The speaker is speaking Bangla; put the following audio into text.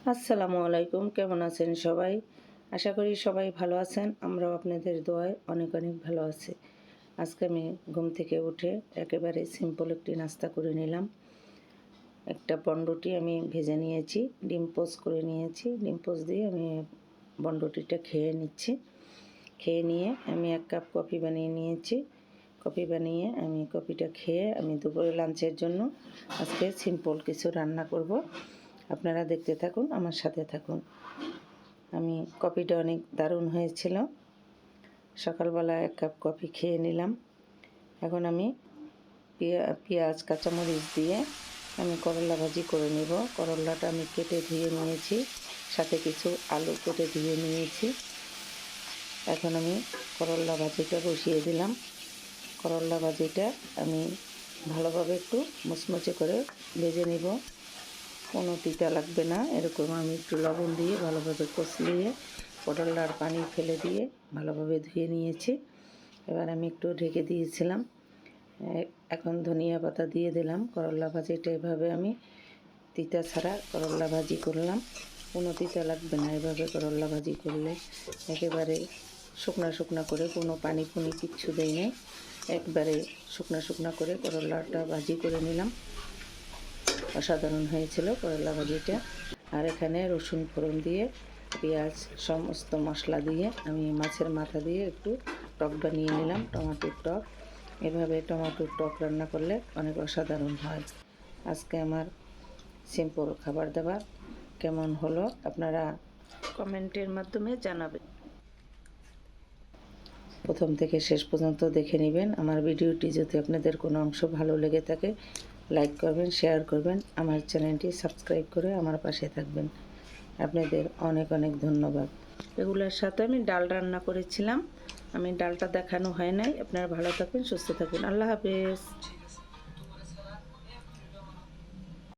আসসালামু আলাইকুম, কেমন আছেন সবাই? আশা করি সবাই ভালো আছেন। আমরাও আপনাদের দোয়ায় অনেক অনেক ভালো আছি। আজকে আমি ঘুম থেকে উঠে একেবারে সিম্পল একটি নাস্তা করে নিলাম। একটা বনরুটি আমি ভেজে নিয়েছি, ডিম পোচ করে নিয়েছি। ডিম পোচ দিয়ে আমি বনরুটিটা খেয়ে নিচ্ছি। খেয়ে নিয়ে আমি 1 কাপ কফি বানিয়ে নিয়েছি। কফি বানিয়ে আমি কফিটা খেয়ে আমি দুপুরে লাঞ্চের জন্য আজকে সিম্পল কিছু রান্না করব। আপনারা দেখতে থাকুন, আমার সাথে থাকুন। আমি কফিটা অনেক দারুণ হয়েছিল। সকালবেলা 1 কাপ কফি খেয়ে নিলাম। এখন আমি পেঁয়াজ কাঁচামরিচ দিয়ে আমি করলা ভাজি করে নেব। করলাটা আমি কেটে ধুয়ে নিয়েছি, সাথে কিছু আলু কেটে ধুয়ে নিয়েছি। এখন আমি করলা ভাজিটা বসিয়ে দিলাম। করলা ভাজিটা আমি ভালোভাবে একটু মুচমুচে করে ভেজে নেব। কোনো তিতা লাগবে না, এরকম আমি একটু লবণ দিয়ে ভালোভাবে কষলিয়ে করলার পানি ফেলে দিয়ে ভালোভাবে ধুয়ে নিয়েছি। এবার আমি একটু ঢেকে দিয়েছিলাম। এখন ধনিয়া পাতা দিয়ে দিলাম। করলা ভাজিটা এভাবে আমি তিতা ছাড়া করলা ভাজি করলাম। কোনো তিতা লাগবে না এভাবে করলা ভাজি করলে। একেবারে শুকনা শুকনা করে, কোনো পানি ফুনি কিচ্ছু দেই নাই, একবারে শুকনা শুকনা করে করলাটা ভাজি করে নিলাম। অসাধারণ হয়েছিল করলা ভাজিটা। আর এখানে রসুন ফোড়ন দিয়ে পেঁয়াজ সমস্ত মশলা দিয়ে আমি মাছের মাথা দিয়ে একটু টক বানিয়ে নিলাম, টমেটোর টক। এভাবে টমেটোর টক রান্না করলে অনেক অসাধারণ হয়। আজকে আমার সিম্পল খাবার দাবার কেমন হলো আপনারা কমেন্টের মাধ্যমে জানাবেন। প্রথম থেকে শেষ পর্যন্ত দেখে নেবেন। আমার ভিডিওটি যদি আপনাদের কোনো অংশ ভালো লেগে থাকে, লাইক করবেন, শেয়ার করবেন, আমার চ্যানেলটি সাবস্ক্রাইব করে আমার পাশে থাকবেন। আপনাদের অনেক অনেক ধন্যবাদ। এগুলোর সাথে আমি ডাল রান্না করেছিলাম। আমি ডালটা দেখানো হয় নাই। আপনারা ভালো থাকবেন, সুস্থ থাকবেন। আল্লাহ হাফেজ।